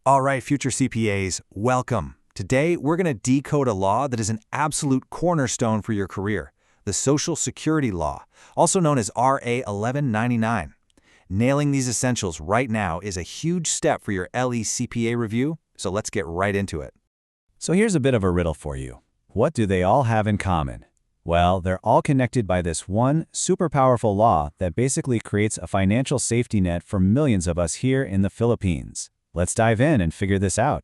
All right, future CPAs, welcome. Today, we're going to decode a law that is an absolute cornerstone for your career, the Social Security Law, also known as RA 1199. Nailing these essentials right now is a huge step for your LE-CPA review, so let's get right into it. So here's a bit of a riddle for you. What do they all have in common? Well, they're all connected by this one super powerful law that basically creates a financial safety net for millions of us here in the Philippines. Let's dive in and figure this out.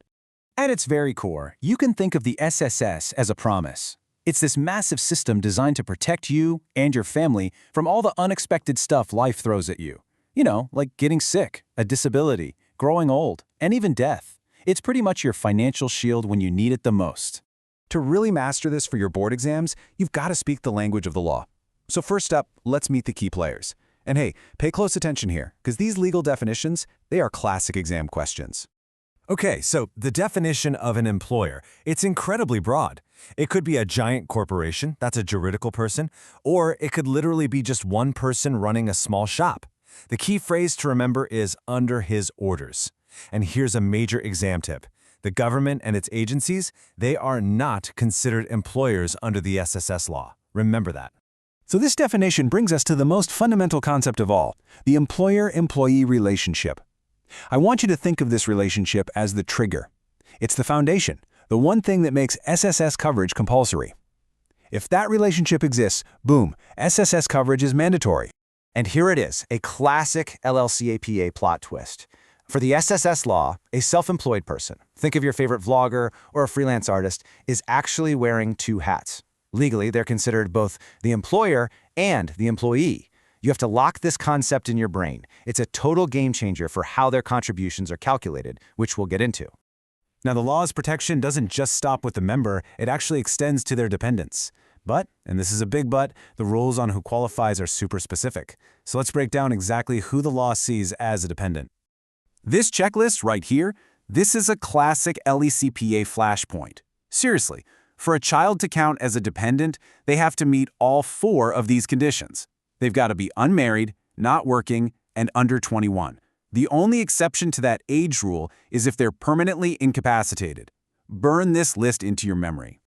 At its very core, you can think of the SSS as a promise. It's this massive system designed to protect you and your family from all the unexpected stuff life throws at you. You know, like getting sick, a disability, growing old, and even death. It's pretty much your financial shield when you need it the most. To really master this for your board exams, you've got to speak the language of the law. So first up, let's meet the key players. And hey, pay close attention here, because these legal definitions, they are classic exam questions. Okay, so the definition of an employer, it's incredibly broad. It could be a giant corporation, that's a juridical person, or it could literally be just one person running a small shop. The key phrase to remember is under his orders. And here's a major exam tip. The government and its agencies, they are not considered employers under the SSS law. Remember that. So this definition brings us to the most fundamental concept of all, the employer-employee relationship. I want you to think of this relationship as the trigger. It's the foundation, the one thing that makes SSS coverage compulsory. If that relationship exists, boom, SSS coverage is mandatory. And here it is, a classic LLCAPA plot twist. For the SSS law, a self-employed person, think of your favorite vlogger or a freelance artist, is actually wearing two hats. Legally, they're considered both the employer and the employee. You have to lock this concept in your brain. It's a total game changer for how their contributions are calculated, which we'll get into. Now, the law's protection doesn't just stop with the member, it actually extends to their dependents. But, and this is a big but, the rules on who qualifies are super specific. So let's break down exactly who the law sees as a dependent. This checklist right here, this is a classic LECPA flashpoint. Seriously, for a child to count as a dependent, they have to meet all four of these conditions. They've got to be unmarried, not working, and under 21. The only exception to that age rule is if they're permanently incapacitated. Burn this list into your memory.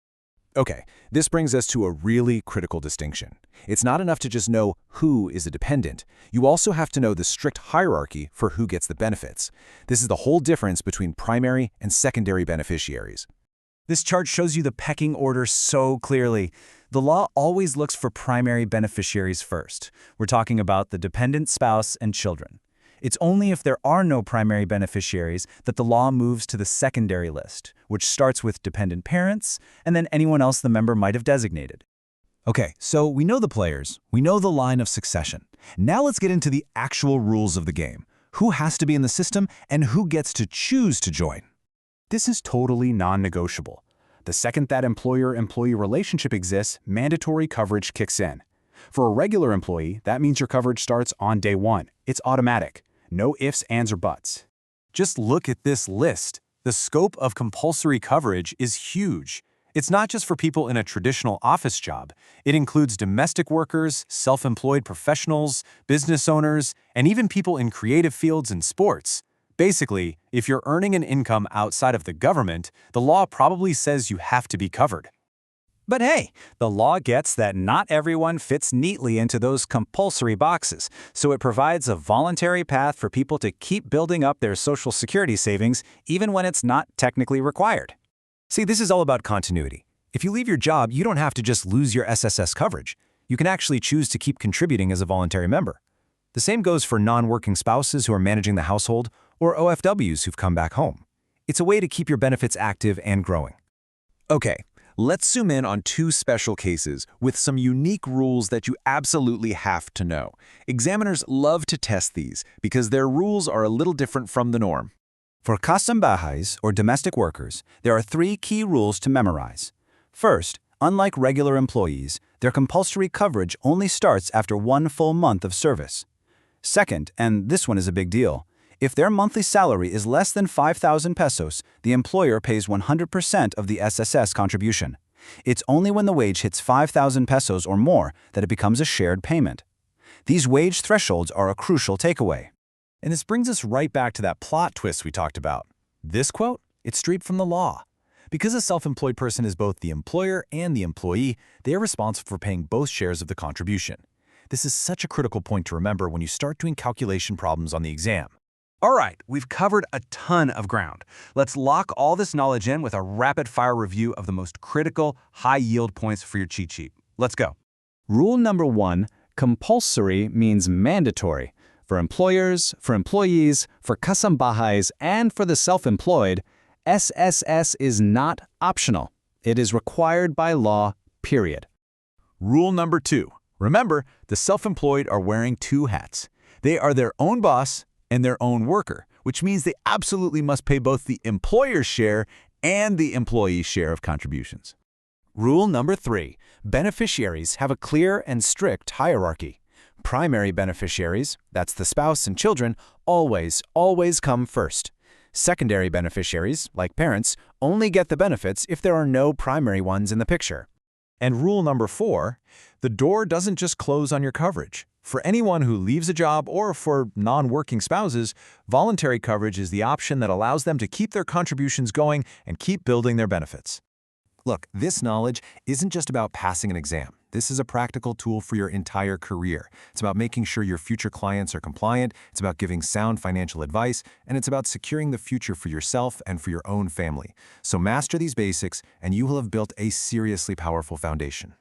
Okay, this brings us to a really critical distinction. It's not enough to just know who is a dependent. You also have to know the strict hierarchy for who gets the benefits. This is the whole difference between primary and secondary beneficiaries. This chart shows you the pecking order so clearly. The law always looks for primary beneficiaries first. We're talking about the dependent spouse and children. It's only if there are no primary beneficiaries that the law moves to the secondary list, which starts with dependent parents and then anyone else the member might have designated. Okay, so we know the players, we know the line of succession. Now let's get into the actual rules of the game. Who has to be in the system and who gets to choose to join? This is totally non-negotiable. The second that employer-employee relationship exists, mandatory coverage kicks in. For a regular employee, that means your coverage starts on day one. It's automatic. No ifs, ands, or buts. Just look at this list. The scope of compulsory coverage is huge. It's not just for people in a traditional office job. It includes domestic workers, self-employed professionals, business owners, and even people in creative fields and sports. Basically, if you're earning an income outside of the government, the law probably says you have to be covered. But hey, the law gets that not everyone fits neatly into those compulsory boxes, so it provides a voluntary path for people to keep building up their Social Security savings even when it's not technically required. See, this is all about continuity. If you leave your job, you don't have to just lose your SSS coverage. You can actually choose to keep contributing as a voluntary member. The same goes for non-working spouses who are managing the household or OFWs who've come back home. It's a way to keep your benefits active and growing. Okay, let's zoom in on two special cases with some unique rules that you absolutely have to know. Examiners love to test these because their rules are a little different from the norm. For kasambahays, or domestic workers, there are three key rules to memorize. First, unlike regular employees, their compulsory coverage only starts after 1 full month of service. Second, and this one is a big deal, if their monthly salary is less than 5,000 pesos, the employer pays 100% of the SSS contribution. It's only when the wage hits 5,000 pesos or more that it becomes a shared payment. These wage thresholds are a crucial takeaway. And this brings us right back to that plot twist we talked about. This quote, it's straight from the law. Because a self-employed person is both the employer and the employee, they are responsible for paying both shares of the contribution. This is such a critical point to remember when you start doing calculation problems on the exam. All right, we've covered a ton of ground. Let's lock all this knowledge in with a rapid-fire review of the most critical, high-yield points for your cheat sheet. Let's go. Rule number 1, compulsory means mandatory. For employers, for employees, for kasambahays, and for the self-employed, SSS is not optional. It is required by law, period. Rule number 2. Remember, the self-employed are wearing two hats. They are their own boss and their own worker, which means they absolutely must pay both the employer's share and the employee's share of contributions. Rule number 3. Beneficiaries have a clear and strict hierarchy. Primary beneficiaries, that's the spouse and children, always come first. Secondary beneficiaries, like parents, only get the benefits if there are no primary ones in the picture. And rule number 4, the door doesn't just close on your coverage. For anyone who leaves a job or for non-working spouses, voluntary coverage is the option that allows them to keep their contributions going and keep building their benefits. Look, this knowledge isn't just about passing an exam. This is a practical tool for your entire career. It's about making sure your future clients are compliant, it's about giving sound financial advice, and it's about securing the future for yourself and for your own family. So master these basics, and you will have built a seriously powerful foundation.